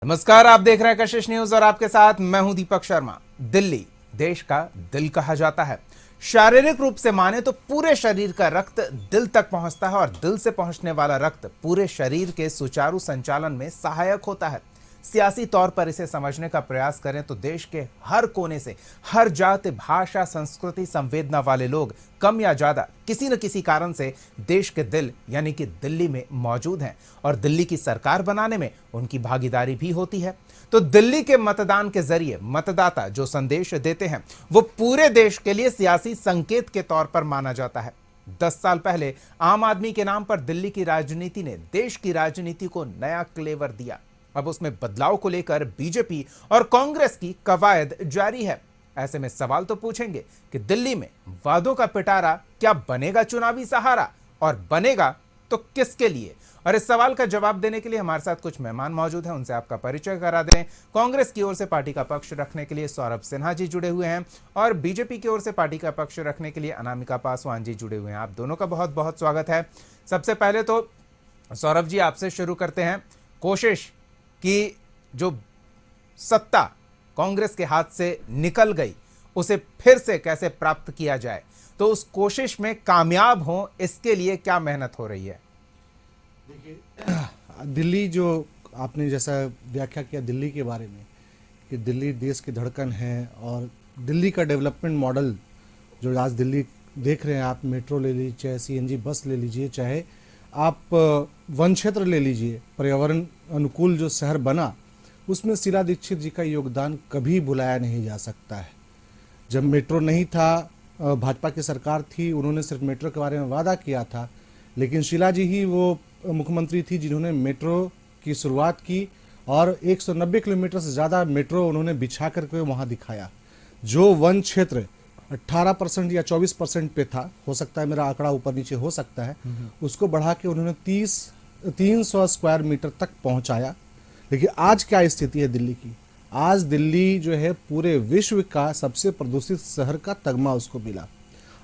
नमस्कार, आप देख रहे हैं कशिश न्यूज और आपके साथ मैं हूं दीपक शर्मा। दिल्ली देश का दिल कहा जाता है। शारीरिक रूप से माने तो पूरे शरीर का रक्त दिल तक पहुंचता है और दिल से पहुंचने वाला रक्त पूरे शरीर के सुचारू संचालन में सहायक होता है। सियासी तौर पर इसे समझने का प्रयास करें तो देश के हर कोने से हर जाति, भाषा, संस्कृति, संवेदना वाले लोग कम या ज्यादा किसी न किसी कारण से देश के दिल यानी कि दिल्ली में मौजूद हैं और दिल्ली की सरकार बनाने में उनकी भागीदारी भी होती है। तो दिल्ली के मतदान के जरिए मतदाता जो संदेश देते हैं वो पूरे देश के लिए सियासी संकेत के तौर पर माना जाता है। 10 साल पहले आम आदमी के नाम पर दिल्ली की राजनीति ने देश की राजनीति को नया क्लेवर दिया। अब उसमें बदलाव को लेकर बीजेपी और कांग्रेस की कवायद जारी है। ऐसे में सवाल तो पूछेंगे कि दिल्ली में वादों का पिटारा क्या बनेगा चुनावी सहारा, और बनेगा तो किसके लिए? और इस सवाल का जवाब देने के लिए हमारे साथ कुछ मेहमान मौजूद हैं, उनसे आपका परिचय करा दें। कांग्रेस की ओर से पार्टी का पक्ष रखने के लिए सौरभ सिन्हा जी जुड़े हुए हैं और बीजेपी की ओर से पार्टी का पक्ष रखने के लिए अनामिका पासवान जी जुड़े हुए हैं। आप दोनों का बहुत बहुत स्वागत है। सबसे पहले तो सौरभ जी, आपसे शुरू करते हैं। कोशिश कि जो सत्ता कांग्रेस के हाथ से निकल गई उसे फिर से कैसे प्राप्त किया जाए, तो उस कोशिश में कामयाब हो इसके लिए क्या मेहनत हो रही है? देखिए, दिल्ली जो आपने जैसा व्याख्या किया दिल्ली के बारे में कि दिल्ली देश की धड़कन है और दिल्ली का डेवलपमेंट मॉडल जो आज दिल्ली देख रहे हैं आप, मेट्रो ले लीजिए, चाहे सीएनजी बस ले लीजिए, चाहे आप वन क्षेत्र ले लीजिए, पर्यावरण अनुकूल जो शहर बना, उसमें शीला दीक्षित जी का योगदान कभी भुलाया नहीं जा सकता है। जब मेट्रो नहीं था, भाजपा की सरकार थी, उन्होंने सिर्फ मेट्रो के बारे में वादा किया था, लेकिन शीला जी ही वो मुख्यमंत्री थी जिन्होंने मेट्रो की शुरुआत की और 190 किलोमीटर से ज़्यादा मेट्रो उन्होंने बिछा करके वहाँ दिखाया। जो वन क्षेत्र 18% या 24% पे था, हो सकता है मेरा आंकड़ा ऊपर नीचे हो सकता है, उसको बढ़ा के उन्होंने 300 स्क्वायर मीटर तक पहुंचाया। लेकिन आज क्या स्थिति है दिल्ली की? आज दिल्ली जो है पूरे विश्व का सबसे प्रदूषित शहर का तगमा उसको मिला।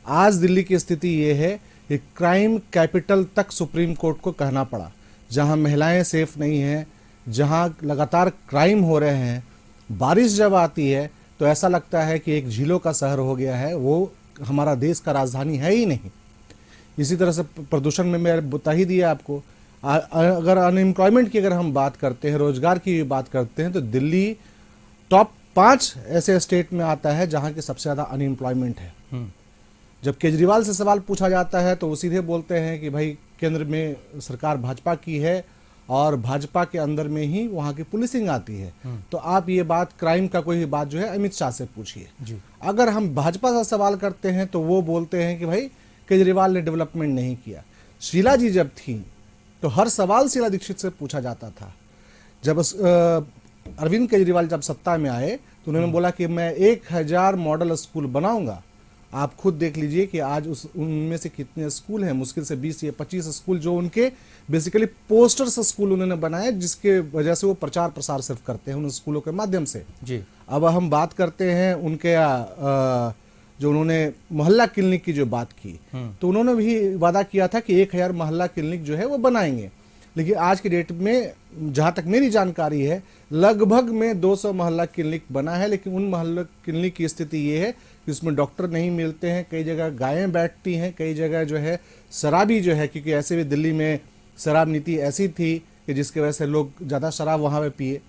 आज दिल्ली की स्थिति ये है कि क्राइम कैपिटल तक सुप्रीम कोर्ट को कहना पड़ा। जहां महिलाएं सेफ नहीं हैं, जहां लगातार क्राइम हो रहे हैं, बारिश जब आती है तो ऐसा लगता है कि एक झीलों का शहर हो गया है, वो हमारा देश का राजधानी है ही नहीं। इसी तरह से प्रदूषण में मैं बता ही दिया आपको। अगर अनएम्प्लॉयमेंट की अगर हम बात करते हैं, रोजगार की बात करते हैं, तो दिल्ली टॉप 5 ऐसे स्टेट में आता है जहां की सबसे ज़्यादा अनएम्प्लॉयमेंट है। जब केजरीवाल से सवाल पूछा जाता है तो वो सीधे बोलते हैं कि भाई केंद्र में सरकार भाजपा की है और भाजपा के अंदर में ही वहाँ की पुलिसिंग आती है। तो आप ये बात, क्राइम का कोई बात जो है अमित शाह से पूछिए। अगर हम भाजपा से सवाल करते हैं तो वो बोलते हैं कि भाई केजरीवाल ने डेवलपमेंट नहीं किया। शीला जी जब थी तो हर सवाल शीला दीक्षित से पूछा जाता था। जब अरविंद केजरीवाल जब सत्ता में आए तो उन्होंने बोला कि मैं 1000 मॉडल स्कूल बनाऊंगा। आप खुद देख लीजिए कि आज उनमें से कितने स्कूल हैं, मुश्किल से 20 या 25 स्कूल जो उनके बेसिकली पोस्टर्स स्कूल उन्होंने बनाए, जिसके वजह से वो प्रचार प्रसार सिर्फ करते हैं उन स्कूलों के माध्यम से जी। अब हम बात करते हैं उनके जो उन्होंने मोहल्ला क्लिनिक की जो बात की, तो उन्होंने भी वादा किया था कि 1000 मोहल्ला क्लिनिक जो है वो बनाएंगे। लेकिन आज की डेट में जहाँ तक मेरी जानकारी है लगभग में 200 मोहल्ला क्लिनिक बना है, लेकिन उन मोहल्ला क्लिनिक की स्थिति ये है कि उसमें डॉक्टर नहीं मिलते हैं। कई जगह गायें बैठती हैं, कई जगह जो है शराबी जो है, क्योंकि ऐसे भी दिल्ली में शराब नीति ऐसी थी कि जिसकी वजह से लोग ज़्यादा शराब वहाँ पे पिए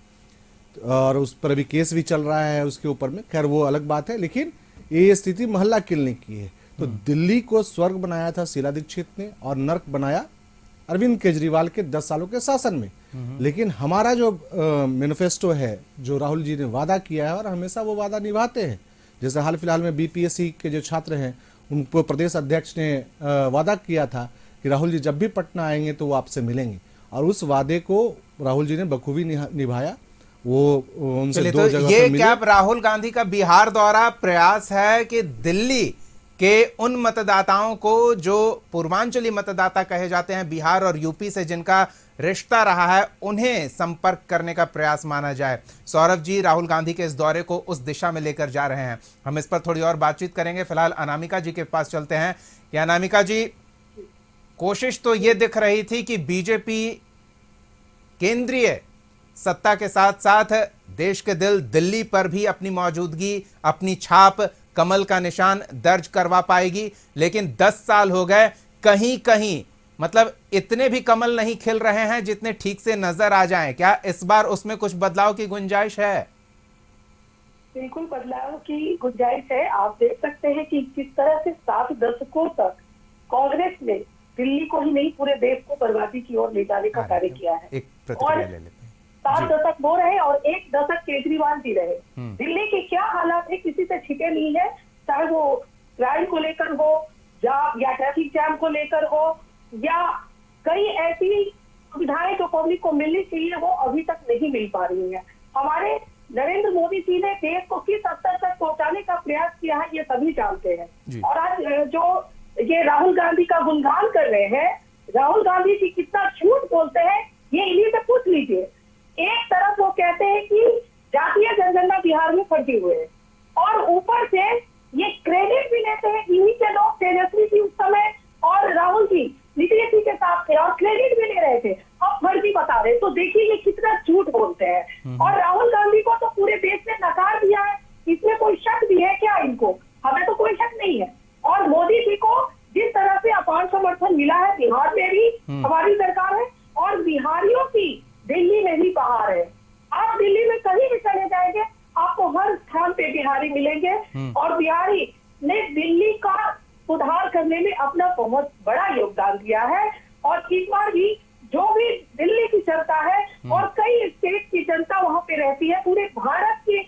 और उस पर अभी केस भी चल रहा है उसके ऊपर में, खैर वो अलग बात है। लेकिन ये स्थिति मोहल्ला क्लिनिक की है। तो दिल्ली को स्वर्ग बनाया था शीला दीक्षित ने और नर्क बनाया अरविंद केजरीवाल के 10 सालों के शासन में। लेकिन हमारा जो मैनिफेस्टो है, जो राहुल जी ने वादा किया है और हमेशा वो वादा निभाते हैं। जैसे हाल फिलहाल में बीपीएससी के जो छात्र हैं उनको प्रदेश अध्यक्ष ने वादा किया था कि राहुल जी जब भी पटना आएंगे तो वो आपसे मिलेंगे, और उस वादे को राहुल जी ने बखूबी निभाया। वो उनसे 2 जगह ये पर मिले। क्या राहुल गांधी का बिहार दौरा प्रयास है कि दिल्ली के उन मतदाताओं को जो पूर्वांचली मतदाता कहे जाते हैं, बिहार और यूपी से जिनका रिश्ता रहा है, उन्हें संपर्क करने का प्रयास माना जाए? सौरभ जी राहुल गांधी के इस दौरे को उस दिशा में लेकर जा रहे हैं। हम इस पर थोड़ी और बातचीत करेंगे। फिलहाल अनामिका जी के पास चलते हैं कि अनामिका जी, कोशिश तो ये दिख रही थी कि बीजेपी केंद्रीय सत्ता के साथ साथ देश के दिल दिल्ली पर भी अपनी मौजूदगी, अपनी छाप, कमल का निशान दर्ज करवा पाएगी। लेकिन 10 साल हो गए, कहीं कहीं मतलब इतने भी कमल नहीं खिल रहे हैं जितने ठीक से नजर आ जाएं। क्या इस बार उसमें कुछ बदलाव की गुंजाइश है? बिल्कुल बदलाव की गुंजाइश है। आप देख सकते हैं कि किस तरह से 7 दशकों तक कांग्रेस ने दिल्ली को ही नहीं पूरे देश को बर्बादी की ओर ले जाने का कार्य किया है। एक प्रतिक्रिया ले लेते हैं। 7 दशक वो रहे और 1 दशक केजरीवाल जी रहे। दिल्ली के क्या हालात है किसी से छिपे नहीं है, चाहे वो क्राइम को लेकर हो या ट्रैफिक जैम को लेकर हो या कई ऐसी सुविधाएं जो पब्लिक को मिलनी चाहिए वो अभी तक नहीं मिल पा रही है। हमारे नरेंद्र मोदी जी ने देश को किस स्तर तक पहुंचाने का प्रयास किया है ये सभी जानते हैं। और आज जो ये राहुल गांधी का गुणगान कर रहे हैं, राहुल गांधी जी कितना झूठ बोलते हैं ये इन्हीं से पूछ लीजिए। एक तरफ वो कहते हैं कि जातीय जनगणना बिहार में फर्जी हुए हैं और ऊपर से ये क्रेडिट भी लेते हैं इन्हीं के लोग, तेजस्वी जी उस समय और राहुल जी नीतीश जी के साथ थे और क्रेडिट भी ले रहे थे, अब फर्जी बता रहे। तो देखिए ये कितना झूठ बोलते हैं। और राहुल गांधी को तो पूरे देश ने नकार दिया है, इसमें कोई शक भी है क्या इनको? हमें तो कोई शक नहीं है। और मोदी जी को जिस तरह से अपार समर्थन मिला है, बिहार में भी हमारी सरकार है और बिहारियों की दिल्ली में भी बहार है। आप दिल्ली में कहीं भी चले जाएंगे आपको हर स्थान पे बिहारी मिलेंगे और बिहारी ने दिल्ली का सुधार करने में अपना बहुत बड़ा योगदान दिया है। और इस बार भी जो भी दिल्ली की जनता है और कई स्टेट की जनता वहां पे रहती है, पूरे भारत के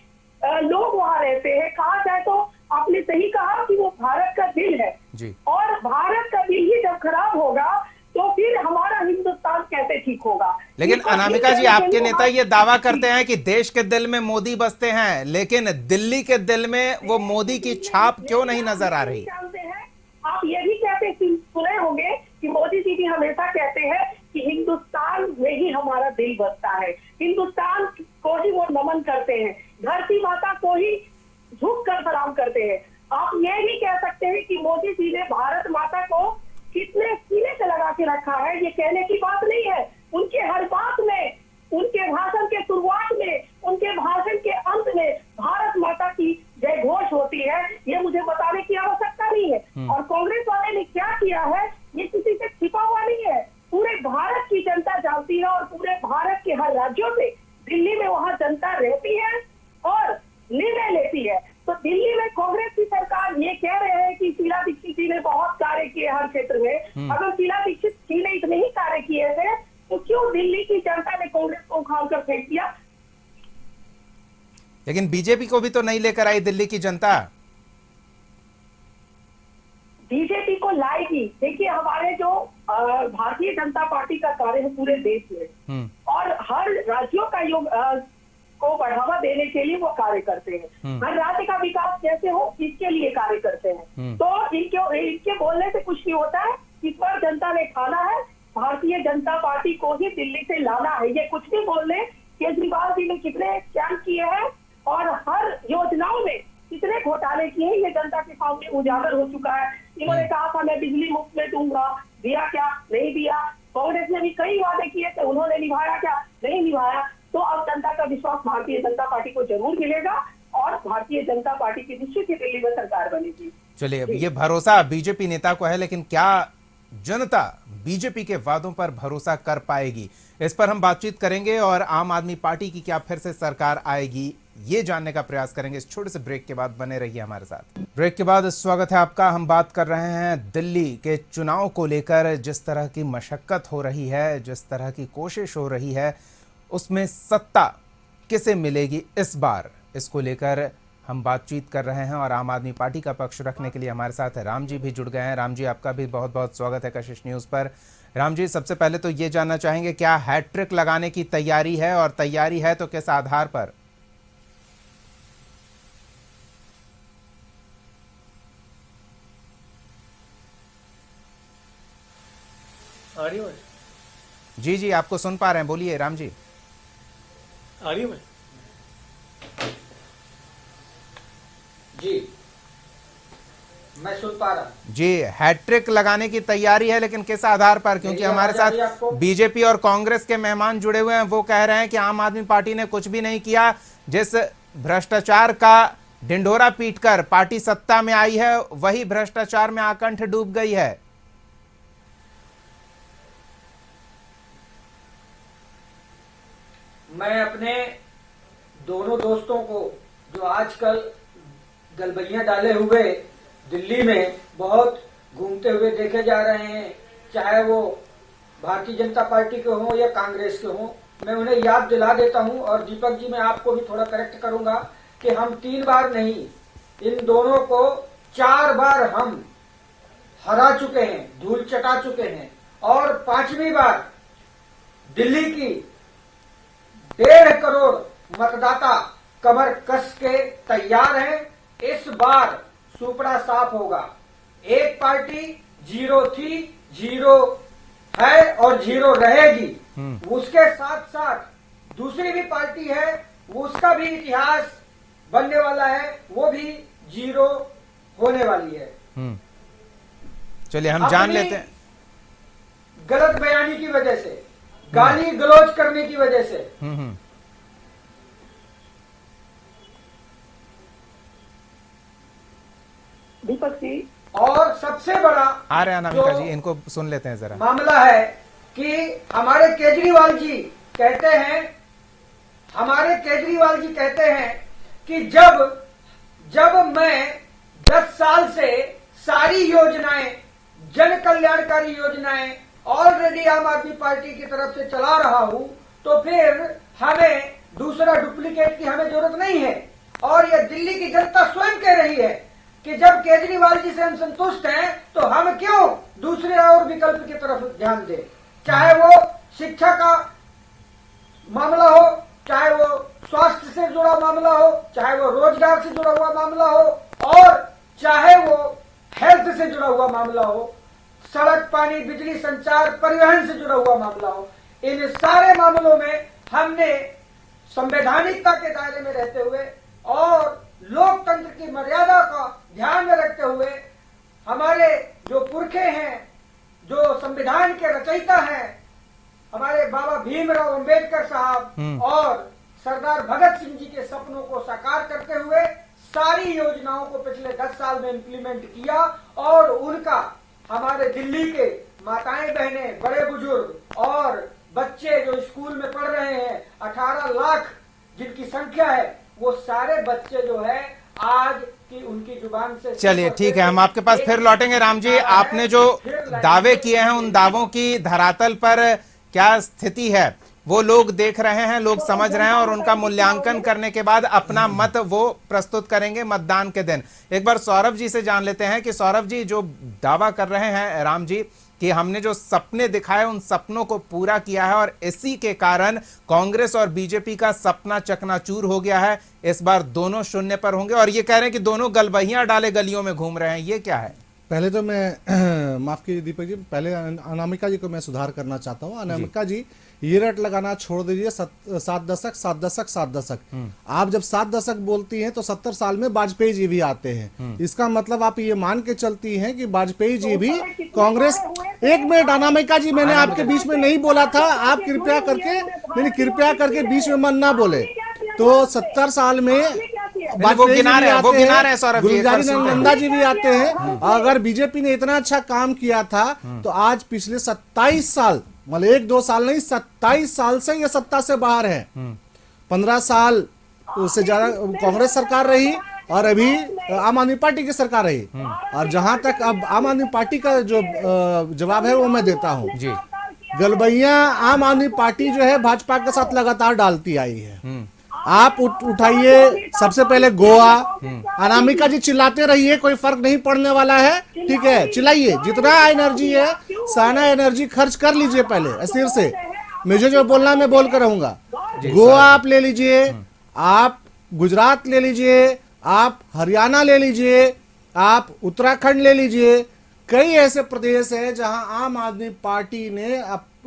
लोग वहां रहते हैं। कहा जाए तो आपने सही कहा कि वो भारत का दिल है जी। और भारत का दिल ही जब खराब होगा तो फिर हमारा हिंदुस्तान कैसे ठीक होगा? लेकिन अनामिका जी, आपके नेता ये दावा करते हैं कि देश के दिल में मोदी बसते हैं, लेकिन दिल्ली के दिल में वो मोदी की छाप क्यों नहीं नजर आ रही? जानते हैं आप ये भी कहते सुने होंगे कि मोदी जी भी हमेशा कहते हैं कि हिंदुस्तान में ही हमारा दिल बसता है, हिंदुस्तान को ही वो नमन करते हैं, धरती माता को ही झुक कर सलाम करते हैं। आप ये भी कह सकते हैं कि मोदी जी ने भारत माता को कितने सीने से लगा के रखा है, ये कहने की बात नहीं है। उनके हर बात में, उनके भाषण के शुरुआत में, उनके भाषण के अंत में भारत माता की जय घोष होती है, ये मुझे बताने की आवश्यकता नहीं है। और कांग्रेस वाले ने क्या किया है ये किसी से छिपा हुआ नहीं है, पूरे भारत की जनता जानती है और पूरे भारत के हर राज्यों से दिल्ली में वहां जनता रहती है और निर्णय लेती है। तो दिल्ली में कांग्रेस की सरकार ये कह रहे हैं कि शीला दीक्षित जी ने बहुत कार्य किए हर क्षेत्र में। अगर शीला दीक्षित जी ने इतने ही कार्य किए थे तो क्यों दिल्ली की जनता ने कांग्रेस को उखाड़ कर फेंक दिया? लेकिन बीजेपी को भी तो नहीं लेकर आई दिल्ली की जनता। बीजेपी को लाएगी। देखिए हमारे जो भारतीय जनता पार्टी का कार्य है पूरे देश में और हर राज्यों का योग को बढ़ावा देने के लिए वो कार्य करते हैं। हर राज्य का विकास कैसे हो इसके लिए कार्य करते हैं। तो इनके बोलने से कुछ नहीं होता है। इस बार जनता ने ठाना है भारतीय जनता पार्टी को ही दिल्ली से लाना है। ये कुछ भी बोल रहे, केजरीवाल जी ने कितने कैंप किए हैं और हर योजनाओं में कितने घोटाले किए हैं ये जनता के सामने उजागर हो चुका है। इन्होंने कहा था मैं बिजली मुफ्त में दूंगा, दिया क्या? नहीं दिया। कांग्रेस ने भी कई वादे किए थे, उन्होंने निभाया क्या? नहीं निभाया। तो अब जनता का विश्वास भारतीय जनता पार्टी को जरूर मिलेगा और भारतीय जनता पार्टी की निश्चित ही दिल्ली में सरकार बनेगी। चलिए, ये भरोसा बीजेपी नेता को है, लेकिन क्या जनता बीजेपी के वादों पर भरोसा कर पाएगी? इस पर हम बातचीत करेंगे और आम आदमी पार्टी की क्या फिर से सरकार आएगी ये जानने का प्रयास करेंगे। इस छोटे से ब्रेक के बाद बने रहिए हमारे साथ। ब्रेक के बाद स्वागत है आपका। हम बात कर रहे हैं दिल्ली के चुनाव को लेकर। जिस तरह की मशक्कत हो रही है, जिस तरह की कोशिश हो रही है, उसमें सत्ता किसे मिलेगी इस बार, इसको लेकर हम बातचीत कर रहे हैं। और आम आदमी पार्टी का पक्ष रखने के लिए हमारे साथ राम जी भी जुड़ गए हैं। राम जी, आपका भी बहुत बहुत स्वागत है कशिश न्यूज़ पर। राम जी, सबसे पहले तो ये जानना चाहेंगे क्या हैट्रिक लगाने की तैयारी है, और तैयारी है तो किस आधार पर? आ रही है? जी जी, आपको सुन पा रहे हैं, बोलिए राम जी। आ रही है? जी मैं सुन पा रहा हूँ। जी, हैट्रिक लगाने की तैयारी है, लेकिन किस आधार पर? क्योंकि मेरी हमारे आवाज आ रही है साथ आपको? बीजेपी और कांग्रेस के मेहमान जुड़े हुए हैं। वो कह रहे हैं कि आम आदमी पार्टी ने कुछ भी नहीं किया। जिस भ्रष्टाचार का ढिंढोरा पीटकर पार्टी सत्ता में आई है, वही भ्रष्टाचार में आकंठ डूब गई है। मैं अपने दोनों दोस्तों को जो आजकल गलबैयां डाले हुए दिल्ली में बहुत घूमते हुए देखे जा रहे हैं, चाहे वो भारतीय जनता पार्टी के हों या कांग्रेस के हों, मैं उन्हें याद दिला देता हूं। और दीपक जी, मैं आपको भी थोड़ा करेक्ट करूंगा कि हम 3 बार नहीं, इन दोनों को 4 बार हम हरा चुके हैं, धूल चटा चुके हैं। और 5वीं बार दिल्ली की 1.5 करोड़ मतदाता कमर कस के तैयार हैं। इस बार सुपड़ा साफ होगा। एक पार्टी 0 थी, 0 है और 0 रहेगी। उसके साथ साथ दूसरी भी पार्टी है, उसका भी इतिहास बनने वाला है, वो भी 0 होने वाली है। चलिए हम जान अपनी लेते हैं। गलत बयानी की वजह से, गाली गलौज करने की वजह से दीपक जी, और सबसे बड़ा आ रहे हैं अनामिका जो जी, इनको सुन लेते हैं जरा। मामला है कि हमारे केजरीवाल जी कहते हैं, कि जब मैं 10 साल से सारी योजनाएं, जन कल्याणकारी योजनाएं ऑलरेडी आम आदमी पार्टी की तरफ से चला रहा हूं, तो फिर हमें दूसरा डुप्लीकेट की हमें जरूरत नहीं है। और यह दिल्ली की जनता स्वयं कह रही है कि जब केजरीवाल जी से हम संतुष्ट हैं, तो हम क्यों दूसरे और विकल्प की तरफ ध्यान दें। चाहे वो शिक्षा का मामला हो, चाहे वो स्वास्थ्य से जुड़ा मामला हो, चाहे वो रोजगार से जुड़ा हुआ मामला हो, और चाहे वो हेल्थ से जुड़ा हुआ मामला हो, सड़क, पानी, बिजली, संचार, परिवहन से जुड़ा हुआ मामला हो। इन सारे मामलों में हमने संवैधानिकता के दायरे में रहते हुए और लोकतंत्र की मर्यादा का ध्यान में रखते हुए, हमारे जो पुरखे हैं, जो संविधान के रचयिता हैं, हमारे बाबा भीमराव अंबेडकर साहब और सरदार भगत सिंह जी के सपनों को साकार करते हुए सारी योजनाओं को पिछले 10 साल में इंप्लीमेंट किया। और उनका हमारे दिल्ली के माताएं, बहनें, बड़े बुजुर्ग और बच्चे जो स्कूल में पढ़ रहे हैं, 18 लाख जिनकी संख्या है, वो सारे बच्चे जो है आज की उनकी जुबान से। चलिए ठीक है, हम आपके पास फिर लौटेंगे। राम जी, आपने जो दावे किए हैं, उन दावों की धरातल पर क्या स्थिति है, वो लोग देख रहे हैं, लोग समझ रहे हैं, और उनका मूल्यांकन करने के बाद अपना मत वो प्रस्तुत करेंगे मतदान के दिन। एक बार सौरभ जी से जान लेते हैं कि सौरभ जी, जो दावा कर रहे हैं राम जी कि हमने जो सपने दिखाए, उन सपनों को पूरा किया है, और इसी के कारण कांग्रेस और बीजेपी का सपना चकनाचूर हो गया है, इस बार दोनों शून्य पर होंगे, और ये कह रहे हैं कि दोनों गलबहियां डाले गलियों में घूम रहे हैं, ये क्या है? पहले तो मैं माफ कीजिए दीपक जी, पहले अनामिका जी को मैं सुधार करना चाहता हूँ। अनामिका जी, ये रट लगाना छोड़ दीजिए। 7 दशक 7 दशक 7 दशक, आप जब 7 दशक बोलती हैं तो 70 साल में वाजपेयी जी भी आते हैं। इसका मतलब आप ये मान के चलती हैं कि वाजपेयी जी भी कांग्रेस। एक मिनट अनामिका जी, मैंने आपके बीच में नहीं बोला था, आप कृपया करके बीच में मन ना बोले। तो 70 साल में वो गिना रहे हैं सौरभ जी, गुलजारी नंदा जी भी आते हैं। अगर बीजेपी ने इतना अच्छा काम किया था, तो आज पिछले 27 साल, मतलब 1-2 साल नहीं, 27 साल से ये सत्ता से बाहर है। 15 साल उससे ज्यादा कांग्रेस सरकार रही, और अभी आम आदमी पार्टी की सरकार रही। और जहां तक अब आम आदमी पार्टी का जो जवाब है वो मैं देता हूं जी। गलबैया आम आदमी पार्टी जो है भाजपा के साथ लगातार डालती आई है। आप उठाइए सबसे पहले गोवा। अनामिका जी चिल्लाते रहिए, कोई फर्क नहीं पड़ने वाला है, ठीक है, चिल्लाइए, जितना एनर्जी है सारा एनर्जी खर्च कर लीजिए पहले सिर से। मुझे जो बोलना है मैं बोल कर रहूंगा। गोवा आप ले लीजिए, आप गुजरात ले लीजिए, आप हरियाणा ले लीजिए, आप उत्तराखंड ले लीजिए। कई ऐसे प्रदेश है जहां आम आदमी पार्टी ने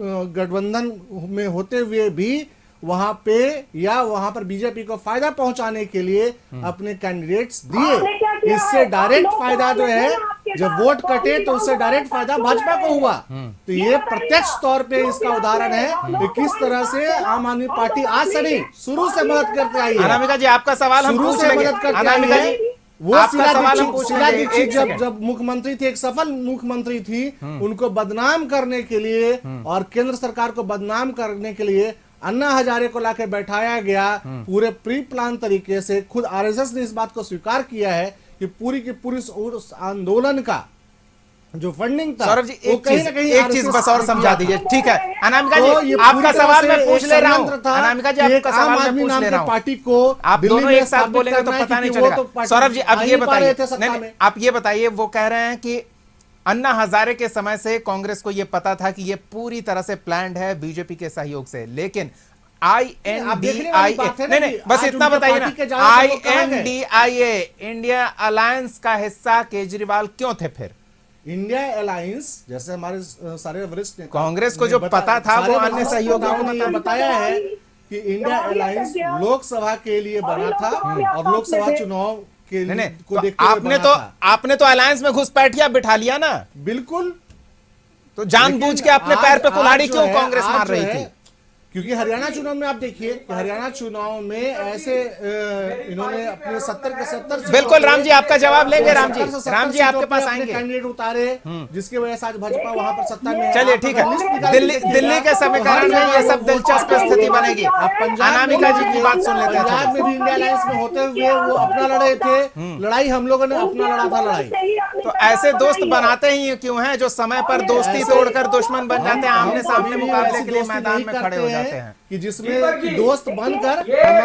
गठबंधन में होते हुए भी वहां पे या वहां पर बीजेपी को फायदा पहुंचाने के लिए अपने कैंडिडेट्स दिए। किया इससे है। डायरेक्ट लोकसभा फायदा जो में है, आपके जब पास वोट कौन कटे सी तो उससे कांग्रेस डायरेक्ट फायदा बोल भाजपा रहे को हैं? हुआ। तो ये बताइएगा। प्रत्यक्ष तौर पे इसका क्योंकि उदाहरण है आप कि किस तरह से आम आदमी पार्टी आज से नहीं, शुरू से मदद करते आई है। अनामिका जी आपका सवाल हम शुरू पूछ से लेंगे। मदद करते आई अनामिका है। जी वो आपका सवाल हम पूछ शीला लेंगे। दीक्षित एक जब सेकंड। जब मुख्यमंत्री थी, एक सफल मुख्यमंत्री थी, उनको बदनाम करने के लिए और केंद्र सरकार को बदनाम करने के लिए अन्ना हजारे को लाके बैठाया गया। पूरे प्री प्लान तरीके से खुद आरएसएस ने इस बात को स्वीकार किया है कि पूरी की पूरी उस आंदोलन का जो फंडिंग था, सौरभ जी वो एक कहीं चीज ना कहीं एक चीज RSS बस और ने समझा किया दीजिए। था। ठीक है अनामिका तो जी ये आपका पूरी तरह सवाल मैं से पूछ एक ले रहा हूँ। षड्यंत्र था अनामिका जी कि एक आपका आम सवाल मैं आदमी पूछ नाम ले के रहा हूँ। पार्टी को आप दिल्ली दोनों में एक साथ स्थापित बोलेंगे तो करना है, पता नहीं क्योंकि वो चलेगा। तो पार्टी सौरभ जी अब आ ये नहीं पा रहे बताइए, थे सत्ता नहीं में। आप ये बताइए, वो कह रहे हैं कि अन्ना हजारे के समय से कांग्रेस को ये पता था कि ये पूरी तरह से प्लान्ड है बीजेपी के सहयोग से, लेकिन आप देखने वाली बात है ना नहीं कि बस आज इतना उनके बताइए पार्टी के ना, जाने से लोग कहाँ गए? INDIA इंडिया अलायंस का हिस्सा केजरीवाल क्यों थे फिर? इंडिया अलायंस, जैसे हमारे सारे वरिष्ठ नेता कांग्रेस को ने जो पता था वो सारे अन्य वरिष्ठ सहयोगियों को नेताओं ने ये पता बताया है कि इंडिया अलायंस लोकसभा के लिए बना था और लोकसभा चुनाव के नहीं लिए नहीं को तो देखते हुए आपने बना तो था। आपने तो अलायंस में घुसपैठिया बिठा लिया ना, बिल्कुल। तो जानबूझ लेकिन के अपने पैर पे आज कुल्हाड़ी जो क्यों है, कांग्रेस आज मार जो रही है, थी? क्योंकि हरियाणा चुनाव में आप देखिए कि हरियाणा चुनाव में ऐसे इन्होंने अपने 70 के 70 बिल्कुल राम जी आपका जवाब लेंगे। राम जी 70 से 70 राम जी आपके सीटों पास पे अपने आएंगे। कैंडिडेट उतारे, जिसकी वजह से आज भाजपा वहां पर सत्ता में है। चलिए आप ठीक अगर लिस्ट है, निकाल के दिल्ली देखिएगा, दिल्ली के तो समीकरण हर में ये जगह सब वो दिलचस्प वोट स्थिति पाते बनेगी। हैं। आप पंजाब अनामिका में जी की देखिए, बात सुन लेते हैं पंजाब थोड़ी। में भी इंडिया अलायंस में होते हुए वो अपना लड़े थे लड़ाई, हम लोगों ने अपना लड़ा था लड़ाई। तो ऐसे दोस्त बनाते ही क्यों हैं जो समय पर दोस्ती तोड़कर दुश्मन बन जाते हैं, आमने सामने मुकाबले के लिए मैदान में खड़े हो जाते हैं? कि जिसमें कि दोस्त बनकर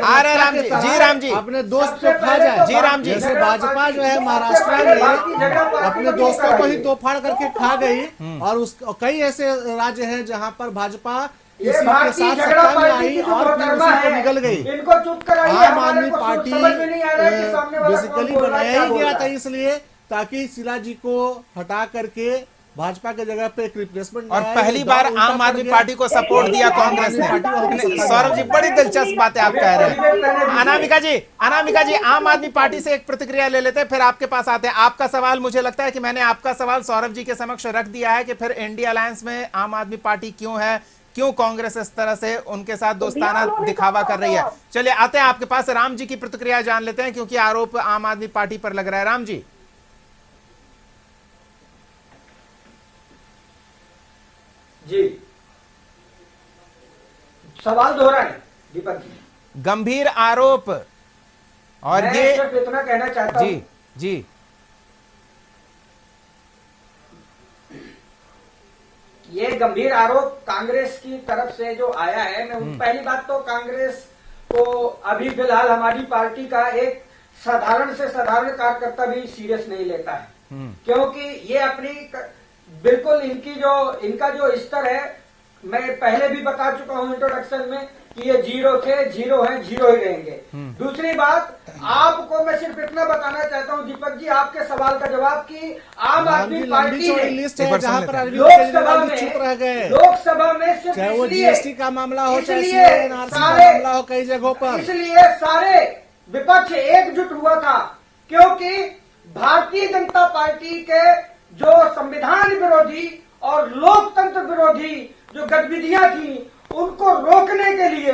आ रहे राम जी, जी राम जी, अपने दोस्त को खा जाए। जी राम जी। जैसे भाजपा जो है महाराष्ट्र में अपने दोस्तों को ही तोड़फाड़ करके खा गई, और उस कई ऐसे राज्य हैं जहां पर भाजपा ये इसी के भारतीय साथ झगड़ा सत्ता में पार्टी आई की जो और फिर मोहतरमा उसी को है, निकल गई। इनको चुप कराइए। आम हमारे आदमी को पार्टी समझ में नहीं आ रहा है कि सामने वाला कौन बेसिकली बोल रहा है, बनाया क्या ही बोल गया रहा था है। इसलिए ताकि शीला जी को हटा करके भाजपा के जगह पे एक रिप्लेसमेंट और पहली बार आम आदमी पार्टी को सपोर्ट दिया कांग्रेस ने। सौरभ जी बड़ी दिलचस्प बातें आप कह रहे हैं। अनामिका जी आम आदमी पार्टी से एक प्रतिक्रिया ले लेते हैं, फिर आपके पास आते हैं। आपका सवाल, मुझे लगता है कि मैंने आपका सवाल सौरभ जी के समक्ष रख दिया है कि फिर इंडिया अलायंस में आम आदमी पार्टी क्यों है, क्यों कांग्रेस इस तरह से उनके साथ दोस्ताना दिखावा कर रही है। चलिए आते हैं आपके पास, राम जी की प्रतिक्रिया जान लेते हैं, क्योंकि आरोप आम आदमी पार्टी पर लग रहा है। राम जी जी, सवाल दोहराएं दीपक जी। गंभीर आरोप, और मैं ये सिर्फ इतना कहना चाहता जी हूं, जी ये गंभीर आरोप कांग्रेस की तरफ से जो आया है, मैं पहली बात तो कांग्रेस को अभी फिलहाल हमारी पार्टी का एक साधारण से साधारण कार्यकर्ता भी सीरियस नहीं लेता है, क्योंकि ये अपनी बिल्कुल इनका जो स्तर है, मैं पहले भी बता चुका हूं इंट्रोडक्शन में कि ये जीरो थे, जीरो हैं, जीरो ही रहेंगे। दूसरी बात, आपको मैं सिर्फ इतना बताना चाहता हूं दीपक जी, आपके सवाल का जवाब कि आम आदमी पार्टी ने लिस्ट है जहां पर अरविंद लोकसभा केजरीवाल जी चुप रह गए, में लोकसभा में सिर्फ चाहे वो इसलिए जीएसटी का मामला हो, चाहे इसलिए एनआरसी का सारे मामला हो, कई जगहों पर इसलिए सारे विपक्ष एकजुट हुआ था, क्योंकि भारतीय जनता पार्टी के जो संविधान विरोधी और लोकतंत्र विरोधी जो गतिविधियां थी, उनको रोकने के लिए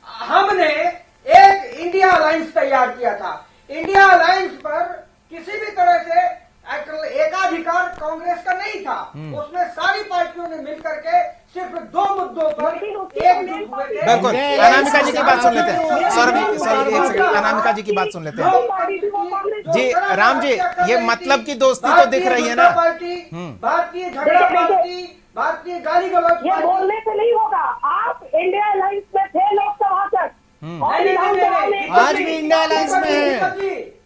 हमने एक इंडिया अलायंस तैयार किया था। इंडिया अलायंस पर किसी भी तरह से एकाधिकार कांग्रेस का नहीं था, उसमें सारी पार्टियों ने मिलकर के सिर्फ दो मुद्दों पर एकजुट हुए थे। बिल्कुल, अनामिका जी की बात सुन लेते हैं। सौरभ एक सेकंड, अनामिका जी की बात सुन लेते हैं। जी राम जी, ये मतलब की दोस्ती तो दिख रही है ना। भारतीय झगड़ा पार्टी, भारतीय गाली गलौज ये बोलने से नहीं होगा। आप इंडिया अलायंस में थे लोकसभा तक, और विधानसभा में आज भी इंडिया अलायंस में है।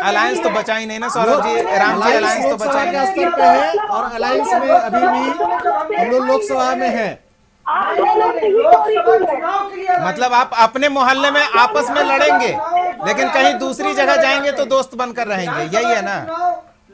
अलायंस तो बचा ही नहीं ना सौरभ जी, राम जी अलायंस तो बचा ही लोकसभा के नहीं। स्तर पे है और अलायंस में अभी भी हम लोग लोकसभा में है। आप दोनों से ही चोरी की है। मतलब आप अपने मोहल्ले में आपस में लड़ेंगे, लेकिन कहीं दूसरी जगह जाएंगे तो दोस्त बनकर रहेंगे, यही है ना?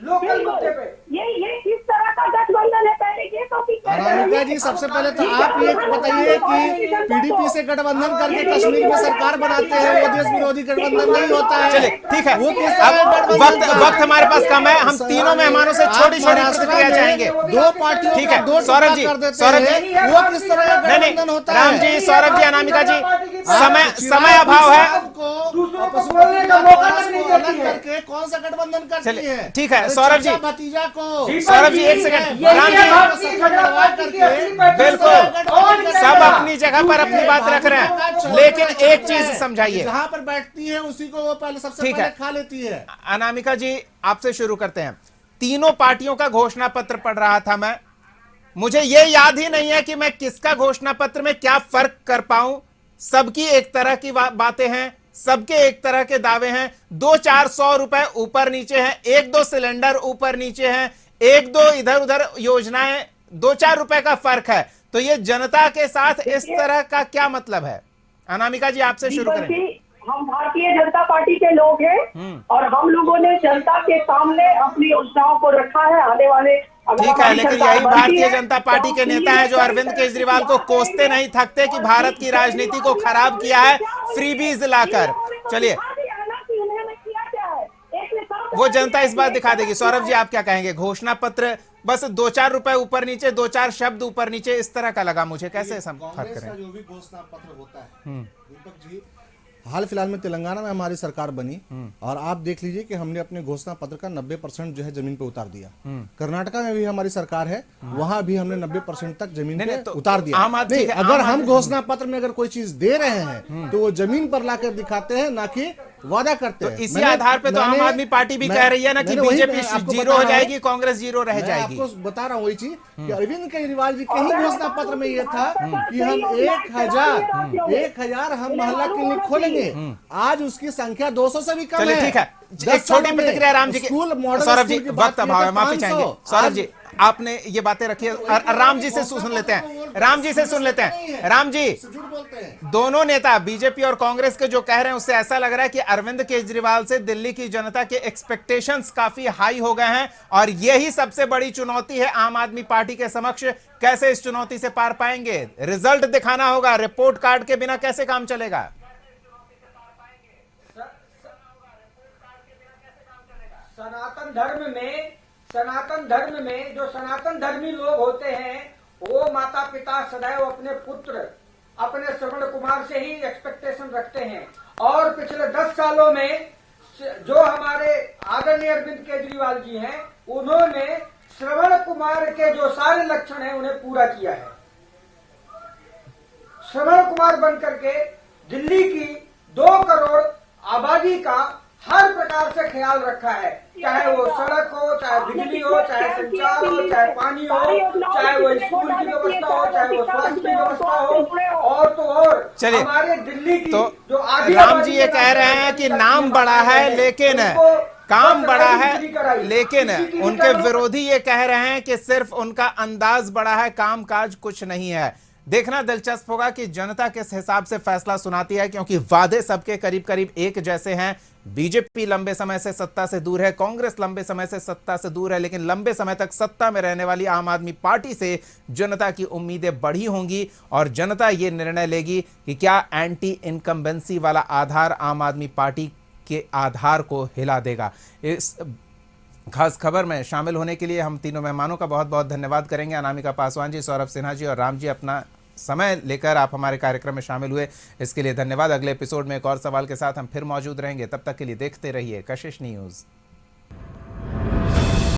लोकल मुद्दे पे ये किस तरह का गठबंधन है, पहले ये टॉपिक पे अनामिका जी, सबसे पहले तो आप ये बताइए कि पीडीपी से गठबंधन करके कश्मीर में सरकार बनाते हैं, वो देश विरोधी गठबंधन नहीं होता है। चलिए ठीक है, वो किस अब तरह गठबंधन वक्त का? वक्त हमारे पास कम है, हम तीनों मेहमानों से छोटी छोटी प्रतिक्रिया चाहेंगे। दो पार्टियों ठीक का है, दो सौरभ जी, टुकड़ा कर देते सौरभ हैं, जी, वो किस तरह का नहीं गठबंधन होता है? राम जी, सौरभ जी, अनामिका जी, समय अभाव है। दूसरों को बोलने का मौका नहीं देती है। करके कौन सा गठबंधन करती चलिए, है? ठीक है, अरे सौरभ जी। चाचा भतीजा को, सौरभ जी, एक सेकंड, यही राम है जी, भारतीय जनता पार्टी की असली पहचान। बिल्कुल, और सब अपनी जगह पर अपनी बात रख रहे हैं, लेकिन एक चीज समझाइए। जहाँ पर बैठती है उसी को वो पहले सबसे ठीक पहले है। खा लेती है। अनामिका जी, आपसे शुरू करते हैं। तीनों पार्टियों का घोषणा पत्र पढ़ रहा था मैं, मुझे यह याद ही नहीं है कि मैं किसका घोषणा पत्र में क्या फर्क कर पाऊं। सबकी एक तरह की बातें हैं, सबके एक तरह के दावे हैं। 200-400 रुपए ऊपर नीचे हैं, 1-2 सिलेंडर ऊपर नीचे हैं, 1-2 इधर उधर योजनाएं, 2-4 रुपए का फर्क है। तो ये जनता के साथ इस तरह का क्या मतलब है? अनामिका जी, आपसे शुरू दीपक करें। जी, हम भारतीय जनता पार्टी के लोग हैं और हम लोगों ने जनता के सामने अपनी योजनाओं को रखा है। आने वाले ठीक है, लेकिन यही भारतीय जनता पार्टी के नेता हैं जो अरविंद केजरीवाल को कोसते नहीं थकते कि भारत की राजनीति को खराब किया है फ्रीबीज लाकर। चलिए, वो जनता इस बार दिखा देगी। सौरभ जी, आप क्या कहेंगे? घोषणा पत्र बस 2-4 रुपए ऊपर नीचे, 2-4 शब्द ऊपर नीचे, इस तरह का लगा मुझे। कैसे फर्क कांग्रेस करें? का जो भी घोषणा पत्र होता है दीपक जी, हाल फिलहाल में तेलंगाना में हमारी सरकार बनी और आप देख लीजिए कि हमने अपने घोषणा पत्र का 90% जो है जमीन पे उतार दिया। कर्नाटका में भी हमारी सरकार है, वहां भी हमने 90% तक जमीन नहीं, पे तो उतार दिया। आम आदमी नहीं, के- अगर आम हम आदमी- घोषणा पत्र में अगर कोई चीज दे रहे हैं तो वो जमीन पर लाकर दिखाते हैं, ना कि वादा करते तो हैं। इसी आधार पे तो आम आदमी पार्टी भी कह रही है ना कि बीजेपी जीरो हो जाएगी, कांग्रेस जीरो रह मैं जाएगी। आपको बता रहा हूँ वही चीज कि अरविंद केजरीवाल जी के ही घोषणा पत्र में ये था कि हम 1,000 हम मोहल्ला क्लिनिक खोलेंगे। आज उसकी संख्या 200 से भी कम चलिए, है। ठीक है, 10 एक छोटी सालों में प्रतिक्रिया राम जी की। School model Saurabh ji, school की बात वक्त अभाव है, किए तो माफी 500। चाहेंगे। सौरभ जी, आपने ये बातें रखी है, राम जी से सुन लेते हैं। राम जी से सुन लेते हैं। राम जी, झूठ बोलते हैं। दोनों नेता बीजेपी और कांग्रेस के जो कह रहे हैं उससे ऐसा लग रहा है कि अरविंद केजरीवाल से दिल्ली की जनता के एक्सपेक्टेशंस काफी हाई हो गए हैं और यही सबसे बड़ी चुनौती है आम आदमी पार्टी के समक्ष। कैसे इस चुनौती से पार पाएंगे? रिजल्ट दिखाना होगा, रिपोर्ट कार्ड के बिना कैसे काम चलेगा? सनातन धर्म में जो सनातन धर्मी लोग होते हैं, वो माता पिता सदैव अपने पुत्र, अपने श्रवण कुमार से ही एक्सपेक्टेशन रखते हैं। और पिछले 10 सालों में जो हमारे आदरणीय अरविंद केजरीवाल जी हैं, उन्होंने श्रवण कुमार के जो सारे लक्षण हैं उन्हें पूरा किया है। श्रवण कुमार बनकर के दिल्ली की 2 करोड़ आबादी का हर प्रकार से ख्याल रखा है, चाहे वो सड़क हो, चाहे बिजली हो, चाहे संचार हो, चाहे पानी हो, चाहे वो स्कूल की व्यवस्था हो, चाहे वो स्वास्थ्य की व्यवस्था हो, और तो और चलिए, हमारे दिल्ली की तो जो आधी राम आबादी जी ये कह रहे हैं कि नाम बड़ा है लेकिन काम बड़ा है, लेकिन उनके विरोधी ये कह रहे हैं कि सिर्फ उनका अंदाज बड़ा है, कामकाज कुछ नहीं है। देखना दिलचस्प होगा कि जनता किस हिसाब से फैसला सुनाती है, क्योंकि वादे सबके करीब करीब एक जैसे हैं। बीजेपी लंबे समय से सत्ता से दूर है, कांग्रेस लंबे समय से सत्ता से दूर है, लेकिन लंबे समय तक सत्ता में रहने वाली आम आदमी पार्टी से जनता की उम्मीदें बढ़ी होंगी और जनता यह निर्णय लेगी कि क्या एंटी इनकम्बेंसी वाला आधार आम आदमी पार्टी के आधार को हिला देगा। इस खास खबर में शामिल होने के लिए हम तीनों मेहमानों का बहुत बहुत धन्यवाद करेंगे। अनामिका पासवान जी, सौरभ सिन्हा जी और राम जी, अपना समय लेकर आप हमारे कार्यक्रम में शामिल हुए, इसके लिए धन्यवाद। अगले एपिसोड में एक और सवाल के साथ हम फिर मौजूद रहेंगे। तब तक के लिए देखते रहिए कशिश न्यूज़।